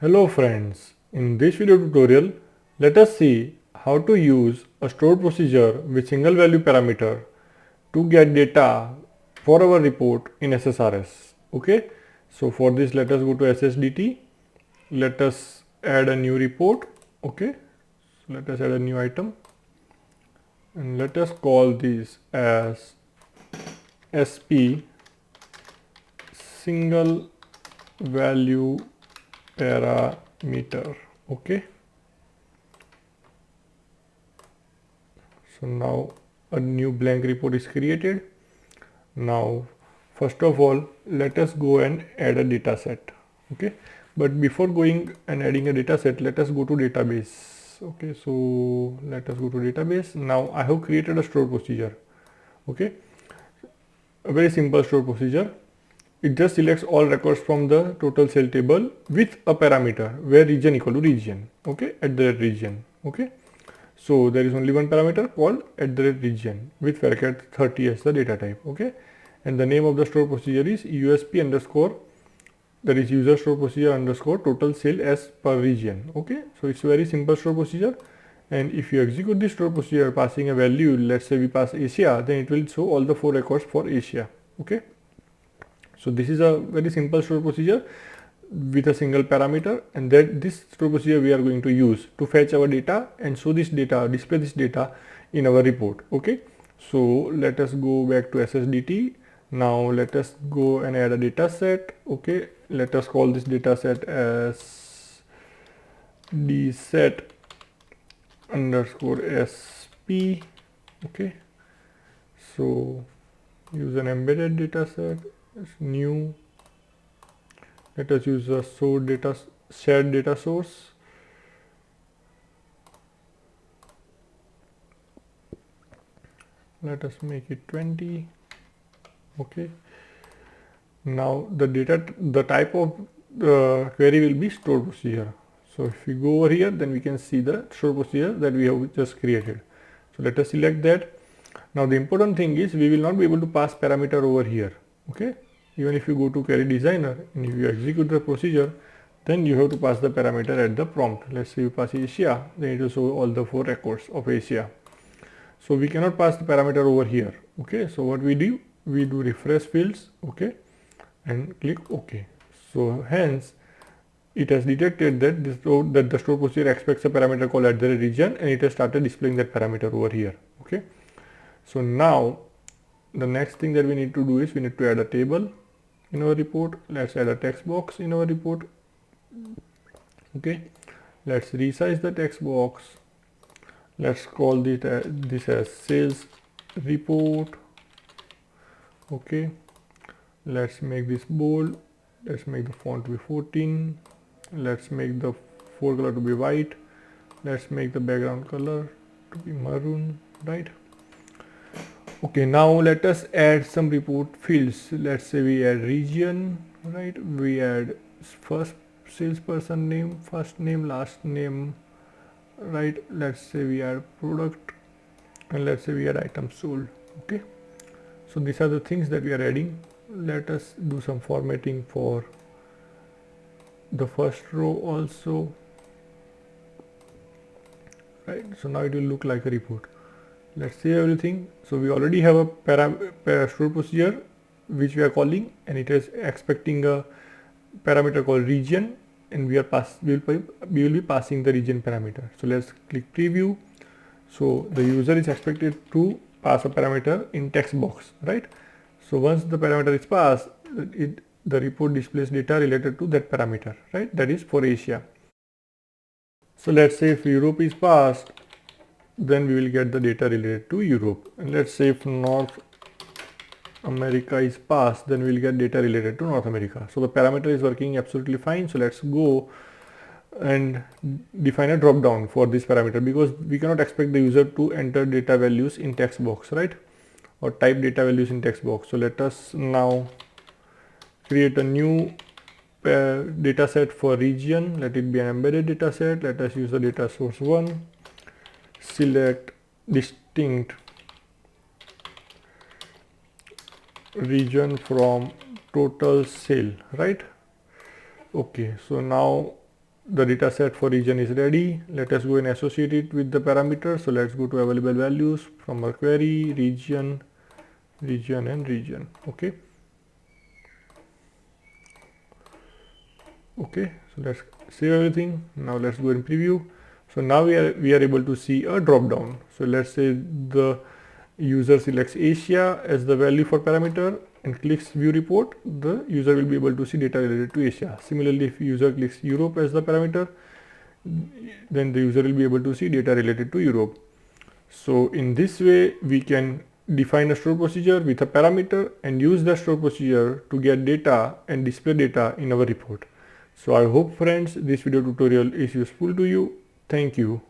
Hello friends, in this video tutorial, let us see how to use a stored procedure with single value parameter to get data for our report in SSRS. Okay, so for this let us go to SSDT, let us add a new report. Okay, so let us add a new item and let us call this as SP single value parameter. Okay, so now a new blank report is created. Now first of all let us go and add a data set. Okay, but before going and adding a data set, let us go to database. Okay, so let us go to database. Now I have created a store procedure. Okay, a very simple store procedure. It just selects all records from the total cell table with a parameter where region equal to region. Okay, at the region. Okay, so there is only one parameter called at the region with varchar 30 as the data type. Okay, and the name of the store procedure is USP underscore, that is user store procedure underscore total cell as per region. Okay, so it's very simple store procedure, and if you execute this store procedure passing a value, let's say we pass Asia, then it will show all the 4 records for Asia. Okay, so this is a very simple store procedure with a single parameter, and that this store procedure we are going to use to fetch our data and show this data, display this data in our report. Okay, so let us go back to SSDT. Now let us go and add a data set. Okay, let us call this data set as dset underscore sp. Okay, so use an embedded data set, new, let us use a shared data source. Let us make it 20. Okay, now the type of query will be stored procedure. So if we go over here, then we can see the stored procedure that we have just created. So let us select that. Now the important thing is we will not be able to pass parameter over here. Okay, even if you go to query designer and if you execute the procedure, then you have to pass the parameter at the prompt. Let's say you pass Asia, then it will show all the 4 records of Asia. So we cannot pass the parameter over here. Okay, so what we do refresh fields. Okay, and click OK. So hence it has detected that the store procedure expects a parameter called at the region, and it has started displaying that parameter over here. Okay, so now the next thing that we need to do is we need to add a table in our report. Let's add a text box in our report. Okay, let's resize the text box. Let's call this as sales report. Okay, let's make this bold. Let's make the font to be 14. Let's make the forecolor to be white. Let's make the background color to be maroon, right? Okay, now let us add some report fields. Let's say we add region, right? We add first salesperson name, first name, last name, right? Let's say we add product, and let's say we add item sold. Okay, so these are the things that we are adding. Let us do some formatting for the first row also, right? So now it will look like a report. Let's save everything. So we already have a store procedure which we are calling, and it is expecting a parameter called region, and we will be passing the region parameter. So let's click preview. So the user is expected to pass a parameter in text box, right? So once the parameter is passed, the report displays data related to that parameter, right? That is for Asia. So let's say if Europe is passed, then we will get the data related to Europe. And let's say if North America is passed, then we'll get data related to North America. So the parameter is working absolutely fine. So let's go and define a drop down for this parameter, because we cannot expect the user to enter data values in text box, right? Or type data values in text box. So let us now create a new data set for region. Let it be an embedded data set. Let us use the data source 1. Select distinct region from total sale, right? Okay, so now the data set for region is ready. Let us go and associate it with the parameter. So let's go to available values from our query, region, region and region. Okay. Okay, so let's save everything. Now let's go and preview. So now we are able to see a drop down. So let's say the user selects Asia as the value for parameter and clicks view report, the user will be able to see data related to Asia. Similarly, if user clicks Europe as the parameter, then the user will be able to see data related to Europe. So in this way, we can define a store procedure with a parameter and use that store procedure to get data and display data in our report. So I hope friends this video tutorial is useful to you. Thank you.